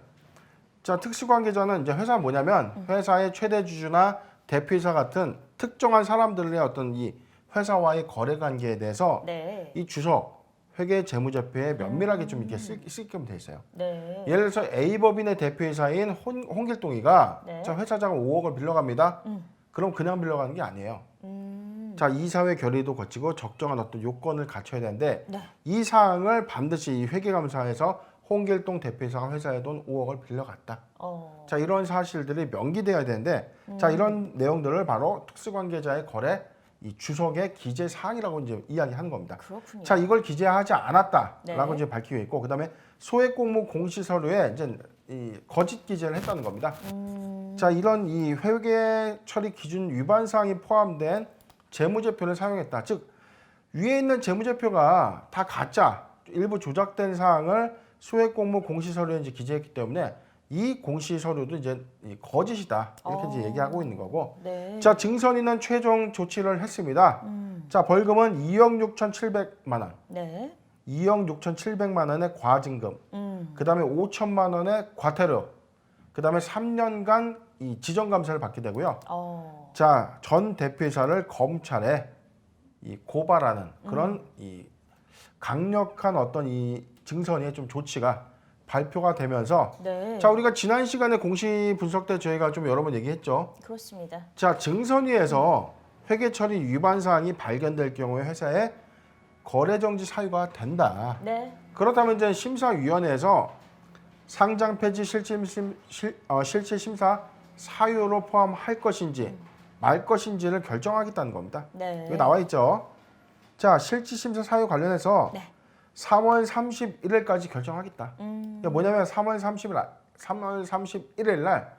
[SPEAKER 2] 자, 특수관계자는 이제 회사 뭐냐면 회사의 최대 주주나 대표이사 같은 특정한 사람들의 어떤 이 회사와의 거래 관계에 대해서
[SPEAKER 1] 네.
[SPEAKER 2] 이 주석 회계 재무제표에 면밀하게 좀 이렇게 쓰게끔 돼 있어요.
[SPEAKER 1] 네.
[SPEAKER 2] 예를 들어서 A법인의 대표이사인 홍길동이가
[SPEAKER 1] 네.
[SPEAKER 2] 자, 회사 자금 5억을 빌려갑니다. 그럼 그냥 빌려가는 게 아니에요. 자, 이사회 결의도 거치고 적정한 어떤 요건을 갖춰야 되는데
[SPEAKER 1] 네.
[SPEAKER 2] 이 사항을 반드시 이 회계감사에서 홍길동 대표이사가 회사에 돈 5억을 빌려갔다. 자, 이런 사실들이 명기되어야 되는데 자, 이런 내용들을 바로 특수관계자의 거래 이 주석의 기재 사항이라고 이제 이야기하는 겁니다.
[SPEAKER 1] 그렇군요.
[SPEAKER 2] 자, 이걸 기재하지 않았다라고
[SPEAKER 1] 네.
[SPEAKER 2] 이제 밝히고 있고 그다음에 소액 공모 공시 서류에 이제 이 거짓 기재를 했다는 겁니다. 자, 이런 이 회계 처리 기준 위반 사항이 포함된 재무제표를 사용했다. 즉 위에 있는 재무제표가 다 가짜, 일부 조작된 사항을 소액 공모 공시 서류에 이제 기재했기 때문에 이 공시 서류도 이제 거짓이다. 이렇게 이제 얘기하고 있는 거고.
[SPEAKER 1] 네.
[SPEAKER 2] 자, 증선인은 최종 조치를 했습니다. 자, 벌금은 2억 6,700만 원.
[SPEAKER 1] 네.
[SPEAKER 2] 2억 6,700만 원의 과징금. 그다음에 5천만 원의 과태료. 그다음에 3년간 이 지정 감사를 받게 되고요. 자, 전 대표이사를 검찰에 이 고발하는 그런 이 강력한 어떤 이 증선의 좀 조치가 발표가 되면서
[SPEAKER 1] 네.
[SPEAKER 2] 자, 우리가 지난 시간에 공시 분석 때 저희가 좀 여러 번 얘기했죠.
[SPEAKER 1] 그렇습니다.
[SPEAKER 2] 자, 증선위에서 회계 처리 위반 사항이 발견될 경우에 회사에 거래 정지 사유가 된다.
[SPEAKER 1] 네.
[SPEAKER 2] 그렇다면 이제 심사위원회에서 상장 폐지 실질 심사 사유로 포함할 것인지 말 것인지를 결정하겠다는 겁니다.
[SPEAKER 1] 네.
[SPEAKER 2] 여기 나와 있죠. 자, 실질 심사 사유 관련해서
[SPEAKER 1] 네.
[SPEAKER 2] 3월 31일까지 결정하겠다. 그러니까 뭐냐면 3월 31일 날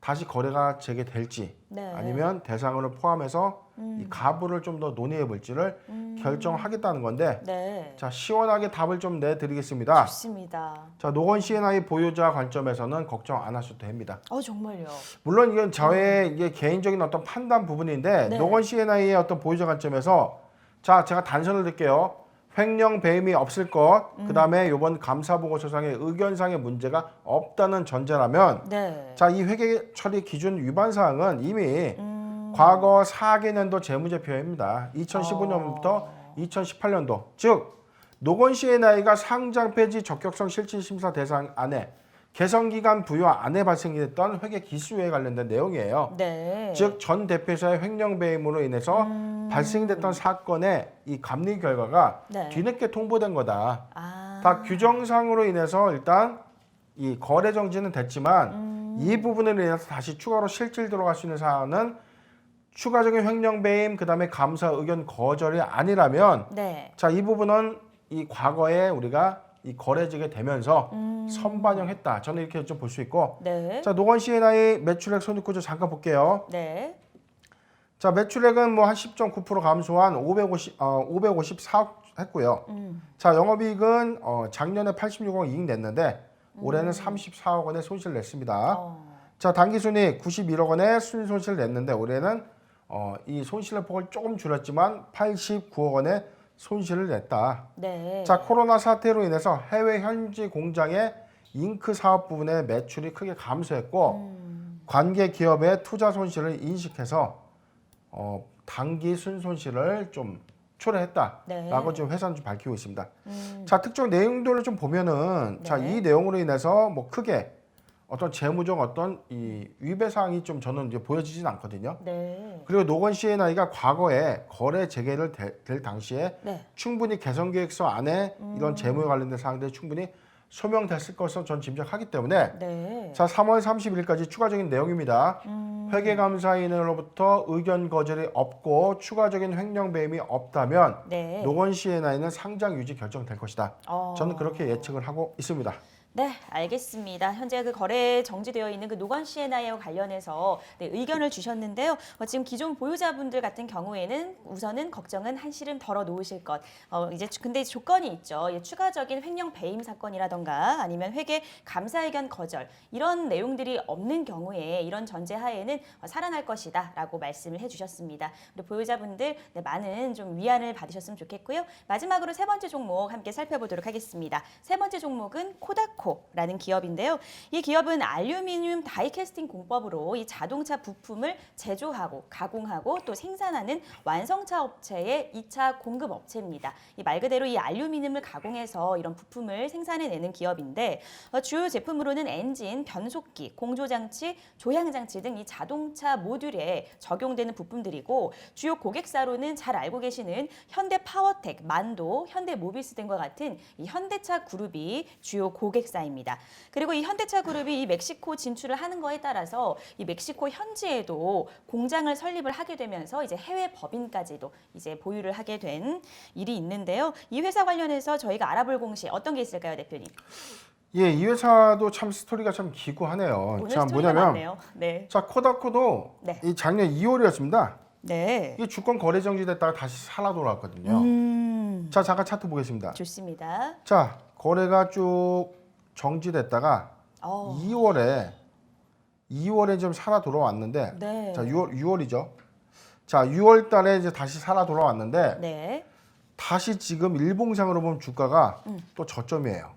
[SPEAKER 2] 다시 거래가 재개될지
[SPEAKER 1] 네.
[SPEAKER 2] 아니면 대상으로 포함해서 이 가부를 좀 더 논의해 볼지를 결정하겠다는 건데
[SPEAKER 1] 네.
[SPEAKER 2] 자, 시원하게 답을 좀 내드리겠습니다.
[SPEAKER 1] 좋습니다.
[SPEAKER 2] 자, 노건 C&I 보유자 관점에서는 걱정 안 하셔도 됩니다.
[SPEAKER 1] 정말요.
[SPEAKER 2] 물론 이건 저의 이게 개인적인 어떤 판단 부분인데
[SPEAKER 1] 네.
[SPEAKER 2] 노건 C&I의 어떤 보유자 관점에서 자, 제가 단서를 드릴게요. 횡령 배임이 없을 것, 그다음에 이번 감사 보고서상의 의견상의 문제가 없다는 전제라면
[SPEAKER 1] 네.
[SPEAKER 2] 자, 이 회계 처리 기준 위반 사항은 이미 과거 4개년도 재무제표입니다. 2015년부터 2018년도. 즉 노건 C&I가 상장 폐지 적격성 실질 심사 대상 안에 개선 기간 부여 안에 발생됐던 회계 기수에 관련된 내용이에요.
[SPEAKER 1] 네.
[SPEAKER 2] 즉 전 대표이사의 횡령 배임으로 인해서 발생됐던 사건의 이 감리 결과가
[SPEAKER 1] 네.
[SPEAKER 2] 뒤늦게 통보된 거다.
[SPEAKER 1] 아.
[SPEAKER 2] 다 규정상으로 인해서 일단 이 거래 정지는 됐지만 이 부분을 인해서 다시 추가로 실질 들어갈 수 있는 사안은 추가적인 횡령 배임 그다음에 감사 의견 거절이 아니라면
[SPEAKER 1] 네.
[SPEAKER 2] 자, 이 부분은 이 과거에 우리가 이 거래지게 되면서 선반영했다. 저는 이렇게 좀 볼 수 있고.
[SPEAKER 1] 네.
[SPEAKER 2] 자, 노건 C&I 매출액 손익구조 잠깐 볼게요.
[SPEAKER 1] 네.
[SPEAKER 2] 자, 매출액은 뭐 한 10.9% 감소한 554억 했고요. 자, 영업이익은 작년에 86억 이익 냈는데 올해는 34억 원의 손실 냈습니다. 자, 당기순이익 91억 원의 순손실 냈는데 올해는 이 손실의 폭을 조금 줄였지만 89억 원의 손실을 냈다.
[SPEAKER 1] 네.
[SPEAKER 2] 자, 코로나 사태로 인해서 해외 현지 공장의 잉크 사업 부분의 매출이 크게 감소했고 관계 기업의 투자 손실을 인식해서 단기 순손실을 좀 초래했다라고
[SPEAKER 1] 네.
[SPEAKER 2] 지금 회사는 좀 밝히고 있습니다. 자, 특정 내용들을 좀 보면은
[SPEAKER 1] 네.
[SPEAKER 2] 자, 이 내용으로 인해서 뭐 크게 어떤 재무적 어떤 이 위배 사항이 좀 저는 이제 보여지진 않거든요.
[SPEAKER 1] 네.
[SPEAKER 2] 그리고 노건 C&I가 과거에 거래 재개를 될 당시에
[SPEAKER 1] 네.
[SPEAKER 2] 충분히 개선 계획서 안에 이런 재무에 관련된 사항들이 충분히 소명됐을 것으로 전 짐작하기 때문에
[SPEAKER 1] 네.
[SPEAKER 2] 자 3월 30일까지 추가적인 내용입니다. 회계감사인으로부터 의견 거절이 없고 추가적인 횡령 배임이 없다면
[SPEAKER 1] 네.
[SPEAKER 2] 노건 C&I는 상장 유지 결정될 것이다. 저는 그렇게 예측을 하고 있습니다.
[SPEAKER 1] 네, 알겠습니다. 현재 그 거래에 정지되어 있는 그 노건 C&I와 관련해서 의견을 주셨는데요. 지금 기존 보유자분들 같은 경우에는 우선은 걱정은 한시름 덜어 놓으실 것. 근데 조건이 있죠. 추가적인 횡령 배임 사건이라던가 아니면 회계 감사 의견 거절 이런 내용들이 없는 경우에 이런 전제 하에는 살아날 것이다라고 말씀을 해주셨습니다. 우리 보유자분들 많은 좀 위안을 받으셨으면 좋겠고요. 마지막으로 세 번째 종목 함께 살펴보도록 하겠습니다. 세 번째 종목은 코다코라는 기업인데요. 이 기업은 알루미늄 다이캐스팅 공법으로 이 자동차 부품을 제조하고 가공하고 또 생산하는 완성차 업체의 2차 공급 업체입니다. 이 말 그대로 이 알루미늄을 가공해서 이런 부품을 생산해내는 기업인데 주요 제품으로는 엔진, 변속기, 공조장치, 조향장치 등 이 자동차 모듈에 적용되는 부품들이고 주요 고객사로는 잘 알고 계시는 현대파워텍, 만도, 현대모비스 등과 같은 이 현대차 그룹이 주요 고객사입니다. 그리고 이 현대차 그룹이 이 멕시코 진출을 하는 거에 따라서 이 멕시코 현지에도 공장을 설립을 하게 되면서 이제 해외 법인까지도 이제 보유를 하게 된 일이 있는데요. 이 회사 관련해서 저희가 알아볼 공시 어떤 게 있을까요, 대표님?
[SPEAKER 2] 예, 이 회사도 참 스토리가 참 기구하네요.
[SPEAKER 1] 오늘
[SPEAKER 2] 자,
[SPEAKER 1] 스토리가
[SPEAKER 2] 뭐냐면
[SPEAKER 1] 많네요. 네.
[SPEAKER 2] 자, 코다코도
[SPEAKER 1] 네.
[SPEAKER 2] 이 작년 2월이었습니다.
[SPEAKER 1] 네.
[SPEAKER 2] 이게 주권 거래 정지됐다가 다시 살아 돌아왔거든요. 자, 잠깐 차트 보겠습니다.
[SPEAKER 1] 좋습니다.
[SPEAKER 2] 자, 거래가 쭉 정지됐다가 2월에 좀 살아 돌아왔는데
[SPEAKER 1] 네.
[SPEAKER 2] 자, 6월이죠. 자, 6월 달에 이제 다시 살아 돌아왔는데
[SPEAKER 1] 네.
[SPEAKER 2] 다시 지금 일봉상으로 보면 주가가 또 저점이에요.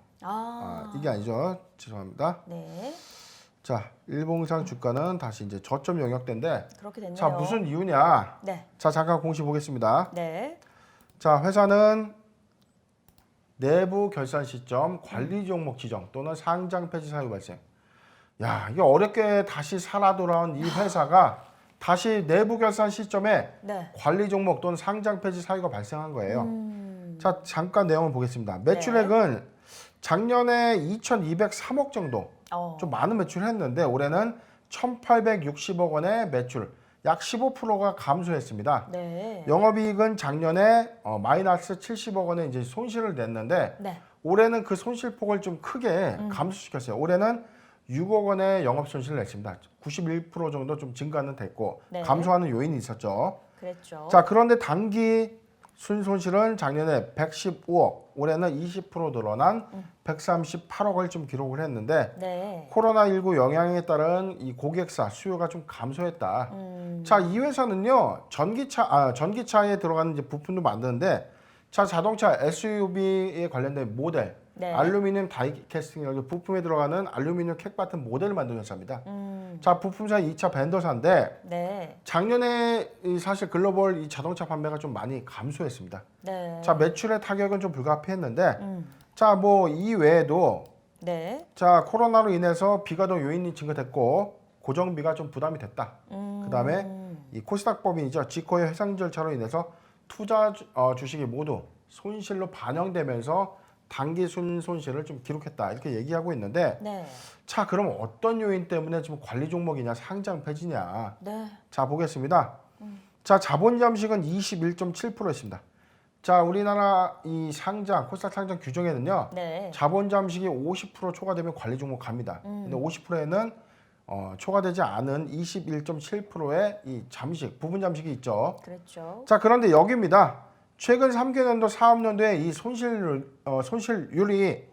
[SPEAKER 2] 이게 아니죠. 죄송합니다.
[SPEAKER 1] 네.
[SPEAKER 2] 자, 일봉상 주가는 다시 이제 저점 영역대인데
[SPEAKER 1] 그렇게 됐네요.
[SPEAKER 2] 자, 무슨 이유냐?
[SPEAKER 1] 네.
[SPEAKER 2] 자, 잠깐 공시 보겠습니다.
[SPEAKER 1] 네.
[SPEAKER 2] 자, 회사는 내부 결산 시점, 관리 종목 지정 또는 상장 폐지 사유 발생. 야, 이게 어렵게 다시 살아 돌아온 이 회사가 다시 내부 결산 시점에
[SPEAKER 1] 네.
[SPEAKER 2] 관리 종목 또는 상장 폐지 사유가 발생한 거예요. 자, 잠깐 내용을 보겠습니다. 매출액은 작년에 2,203억 정도 좀 많은 매출을 했는데 올해는 1,860억 원의 매출, 약 15%가 감소했습니다.
[SPEAKER 1] 네.
[SPEAKER 2] 영업이익은 작년에 마이너스 70억 원의 이제 손실을 냈는데
[SPEAKER 1] 네.
[SPEAKER 2] 올해는 그 손실폭을 좀 크게 감소시켰어요. 올해는 6억 원의 영업 손실을 냈습니다. 91% 정도 좀 증가는 됐고
[SPEAKER 1] 네.
[SPEAKER 2] 감소하는 요인이 있었죠.
[SPEAKER 1] 그랬죠.
[SPEAKER 2] 자, 그런데 단기 순손실은 작년에 115억, 올해는 20% 늘어난 138억을 좀 기록을 했는데
[SPEAKER 1] 네.
[SPEAKER 2] 코로나19 영향에 따른 이 고객사 수요가 좀 감소했다. 자, 이 회사는요 전기차에 들어가는 이제 부품도 만드는데 자, 자동차 SUV에 관련된 모델,
[SPEAKER 1] 네.
[SPEAKER 2] 알루미늄 다이캐스팅 부품에 들어가는 알루미늄 캡 같은 모델을 만드는 회사입니다. 자, 부품사 2차 벤더사인데
[SPEAKER 1] 네.
[SPEAKER 2] 작년에 사실 글로벌 이 자동차 판매가 좀 많이 감소했습니다.
[SPEAKER 1] 네.
[SPEAKER 2] 자, 매출의 타격은 좀 불가피했는데 자, 뭐 이 외에도
[SPEAKER 1] 네.
[SPEAKER 2] 자, 코로나로 인해서 비가동 요인이 증가됐고 고정비가 좀 부담이 됐다. 그다음에 이 코스닥 법인이죠. 지코의 해상 절차로 인해서 투자 주식이 모두 손실로 반영되면서 단기 순손실을 좀 기록했다. 이렇게 얘기하고 있는데
[SPEAKER 1] 네.
[SPEAKER 2] 자, 그럼 어떤 요인 때문에 지금 관리 종목이냐 상장 폐지냐.
[SPEAKER 1] 네.
[SPEAKER 2] 자, 보겠습니다. 자, 자본 잠식은 21.7%였습니다. 자, 우리나라 이 상장 코스닥 상장 규정에는요.
[SPEAKER 1] 네.
[SPEAKER 2] 자본 잠식이 50% 초과되면 관리 종목 갑니다. 근데 50%에는 초과되지 않은 21.7%의 이 잠식, 부분 잠식이 있죠.
[SPEAKER 1] 그랬죠.
[SPEAKER 2] 자, 그런데 여기입니다. 최근 3개년도 사업년도에 이 손실률이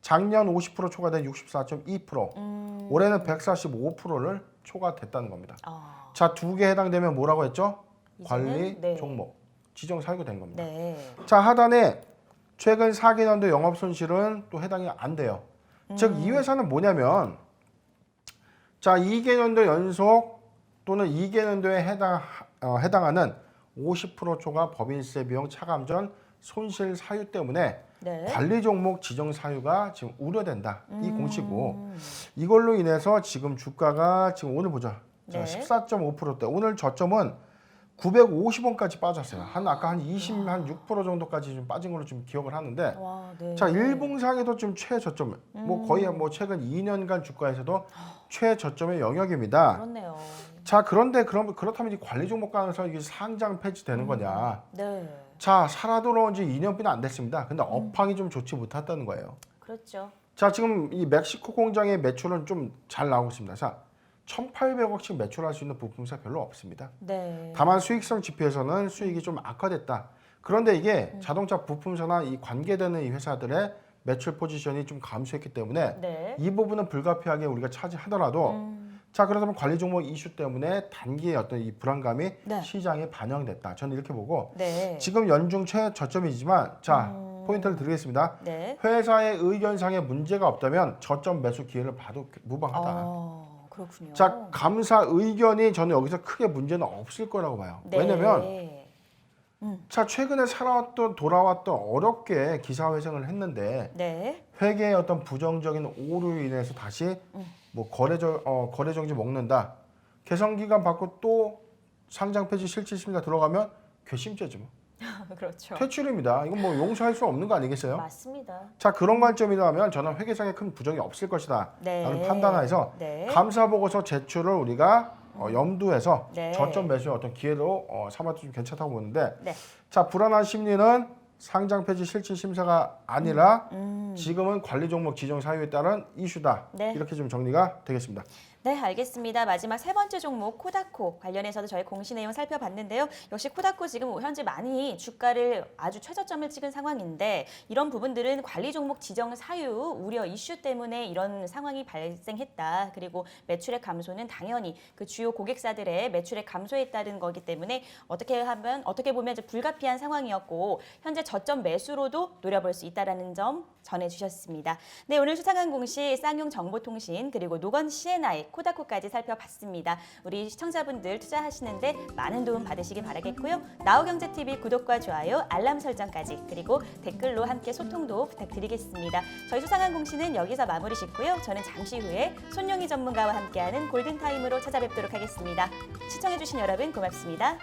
[SPEAKER 2] 작년 50% 초과된 64.2%, 올해는 145%를 초과됐다는 겁니다. 자, 두 개 해당되면 뭐라고 했죠? 관리
[SPEAKER 1] 네.
[SPEAKER 2] 종목 지정 사유가 된 겁니다.
[SPEAKER 1] 네.
[SPEAKER 2] 자, 하단에 최근 4개년도 영업 손실은 또 해당이 안 돼요. 즉 이 회사는 뭐냐면 자, 2개년도 연속 또는 2개년도에 해당하는 50% 초과 법인세 비용 차감 전 손실 사유 때문에
[SPEAKER 1] 네.
[SPEAKER 2] 관리 종목 지정 사유가 지금 우려된다. 이 공시고 이걸로 인해서 지금 주가가 지금 오늘 보죠.
[SPEAKER 1] 네.
[SPEAKER 2] 14.5%대. 오늘 저점은 950원까지 빠졌어요. 아까 한 6% 정도까지 좀 빠진 걸로 좀 기억을 하는데.
[SPEAKER 1] 와, 네.
[SPEAKER 2] 자, 일봉상에도 좀 최저점. 뭐 거의 뭐 최근 2년간 주가에서도 최저점의 영역입니다.
[SPEAKER 1] 그렇네요.
[SPEAKER 2] 자, 그런데 그렇다면 이 관리 종목 가면서 이게 상장 폐지되는 거냐?
[SPEAKER 1] 네.
[SPEAKER 2] 자, 살아 돌아온 지 2년뿐이 안 됐습니다. 근데 업황이 좀 좋지 못했다는 거예요.
[SPEAKER 1] 그렇죠.
[SPEAKER 2] 자, 지금 이 멕시코 공장의 매출은 좀 잘 나오고 있습니다. 자, 1,800억씩 매출할 수 있는 부품사 별로 없습니다.
[SPEAKER 1] 네.
[SPEAKER 2] 다만 수익성 지표에서는 수익이 좀 악화됐다. 그런데 이게 자동차 부품사나 이 관계되는 이 회사들의 매출 포지션이 좀 감소했기 때문에
[SPEAKER 1] 네.
[SPEAKER 2] 이 부분은 불가피하게 우리가 차지하더라도 자, 그러다면 관리 종목 이슈 때문에 단기의 어떤 이 불안감이
[SPEAKER 1] 네.
[SPEAKER 2] 시장에 반영됐다. 저는 이렇게 보고
[SPEAKER 1] 네.
[SPEAKER 2] 지금 연중 최저점이지만 자, 포인트를 드리겠습니다.
[SPEAKER 1] 네.
[SPEAKER 2] 회사의 의견상에 문제가 없다면 저점 매수 기회를 봐도 무방하다.
[SPEAKER 1] 그렇군요.
[SPEAKER 2] 자, 감사 의견이 저는 여기서 크게 문제는 없을 거라고 봐요.
[SPEAKER 1] 네.
[SPEAKER 2] 왜냐면 자, 최근에 돌아왔던 어렵게 기사회생을 했는데
[SPEAKER 1] 네.
[SPEAKER 2] 회계의 어떤 부정적인 오류로 인해서 다시 뭐 거래 정지 먹는다. 개선 기간 받고 또 상장 폐지 실질 심사 들어가면 괘씸죄죠. 뭐.
[SPEAKER 1] 그렇죠.
[SPEAKER 2] 퇴출입니다. 이건 뭐 용서할 수 없는 거 아니겠어요?
[SPEAKER 1] 맞습니다.
[SPEAKER 2] 자, 그런 관점이라면 저는 회계상에 큰 부정이 없을 것이다.
[SPEAKER 1] 네.
[SPEAKER 2] 라는 판단하에서
[SPEAKER 1] 네.
[SPEAKER 2] 감사 보고서 제출을 우리가 염두해서
[SPEAKER 1] 네.
[SPEAKER 2] 저점 매수의 어떤 기회로 삼아도 좀 괜찮다고 보는데
[SPEAKER 1] 네.
[SPEAKER 2] 자, 불안한 심리는 상장 폐지 실질 심사가 아니라 지금은 관리 종목 지정 사유에 따른 이슈다.
[SPEAKER 1] 네.
[SPEAKER 2] 이렇게 좀 정리가 되겠습니다.
[SPEAKER 1] 네, 알겠습니다. 마지막 세 번째 종목 코다코 관련해서도 저희 공시 내용 살펴봤는데요. 역시 코다코 지금 현재 많이 주가를 아주 최저점을 찍은 상황인데 이런 부분들은 관리 종목 지정 사유 우려 이슈 때문에 이런 상황이 발생했다. 그리고 매출액 감소는 당연히 그 주요 고객사들의 매출액 감소에 따른 거기 때문에 어떻게 보면 이제 불가피한 상황이었고 현재 저점 매수로도 노려볼 수 있다라는 점 전해주셨습니다. 네, 오늘 수상한 공시 쌍용 정보통신 그리고 노건 C&I 코다코까지 살펴봤습니다. 우리 시청자분들 투자하시는데 많은 도움 받으시기 바라겠고요. 나우경제TV 구독과 좋아요, 알람 설정까지 그리고 댓글로 함께 소통도 부탁드리겠습니다. 저희 수상한 공시는 여기서 마무리 짓고요. 저는 잠시 후에 손용희 전문가와 함께하는 골든타임으로 찾아뵙도록 하겠습니다. 시청해주신 여러분 고맙습니다.